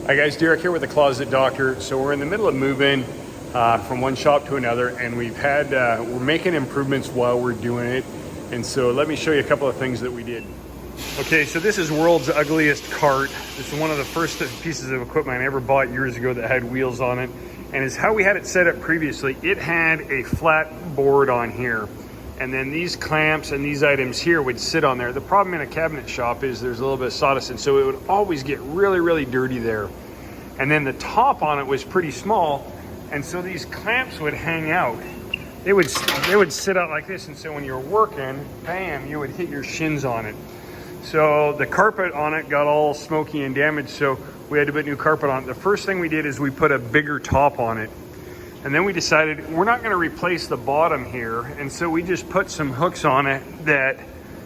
Hi guys, Derek here with the Closet Doctor. So we're in the middle of moving from one shop to another, and we're making improvements while we're doing it. And so let me show you a couple of things that we did. Okay, so this is world's ugliest cart. This is one of the first pieces of equipment I ever bought years ago that had wheels on it. And it's how we had it set up previously. It had a flat board on here. And then these clamps and these items here would sit on there. The problem in a cabinet shop is there's a little bit of sawdust, and so it would always get really, really dirty there. And then the top on it was pretty small, and so these clamps would hang out. They would sit out like this, and so when you're working, bam, you would hit your shins on it. So the carpet on it got all smoky and damaged, so we had to put new carpet on it. The first thing we did is we put a bigger top on it. And then we decided we're not going to replace the bottom here, and so we just put some hooks on it that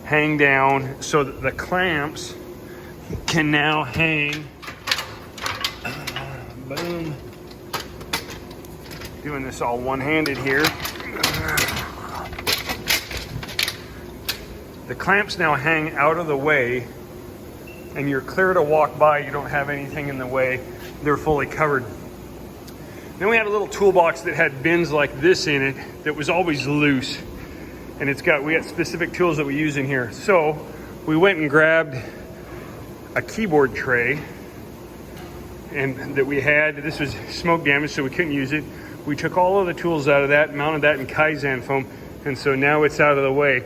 hang down so that the clamps can now hang. Boom. Doing this all one-handed here. The clamps now hang out of the way, and you're clear to walk by. You don't have anything in the way. They're fully covered. Then we had a little toolbox that had bins like this in it that was always loose. And we got specific tools that we use in here. So we went and grabbed a keyboard tray and that we had. This was smoke damaged, so we couldn't use it. We took all of the tools out of that, mounted that in Kaizen foam, and so now it's out of the way.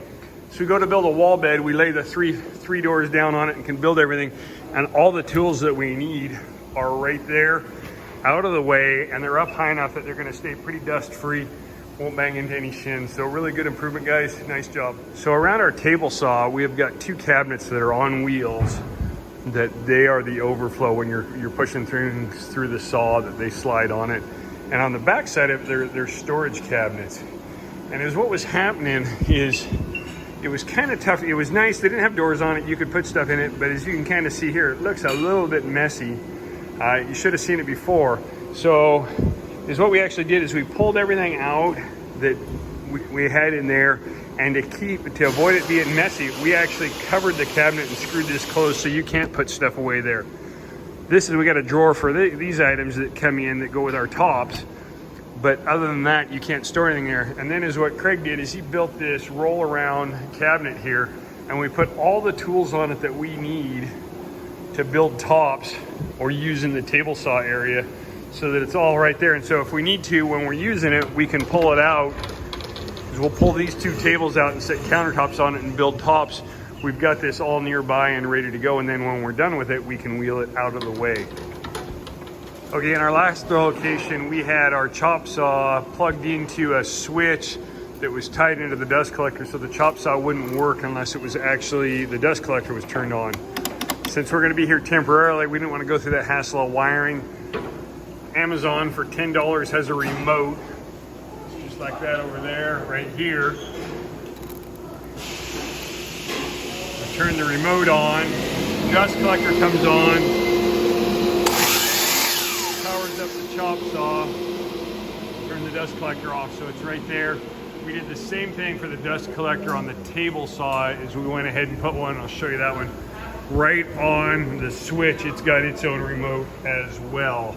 So we go to build a wall bed, we lay the three doors down on it and can build everything. And all the tools that we need are right there, out of the way, and they're up high enough that they're going to stay pretty dust free, won't bang into any shins. So really good improvement, guys. Nice job. So around our table saw, we have got two cabinets that are on wheels, that they are the overflow when you're pushing through the saw, that they slide on it. And on the back side of it, they're storage cabinets. And as what was happening is, it was kind of tough. It was nice. They didn't have doors on it. You could put stuff in it, but as you can kind of see here, it looks a little bit messy. You should have seen it before. So what we actually did is we pulled everything out that we had in there, and to avoid it being messy, we actually covered the cabinet and screwed this closed so you can't put stuff away there. We got a drawer for these items that come in that go with our tops, but other than that, you can't store anything there. And then what Craig did is he built this roll around cabinet here, and we put all the tools on it that we need to build tops or use in the table saw area, so that it's all right there. And so if we need to, when we're using it, we can pull it out, because we'll pull these two tables out and set countertops on it and build tops. We've got this all nearby and ready to go, and then when we're done with it, we can wheel it out of the way. Okay, in our last location, we had our chop saw plugged into a switch that was tied into the dust collector, so the chop saw wouldn't work unless it was actually, the dust collector was turned on. Since we're going to be here temporarily, we didn't want to go through that hassle of wiring. Amazon for $10 has a remote, just like that over there, right here. I turn the remote on, dust collector comes on, powers up the chop saw, turn the dust collector off, so it's right there. We did the same thing for the dust collector on the table saw as we went ahead and put one, I'll show you that one, right on the switch. It's got its own remote as well.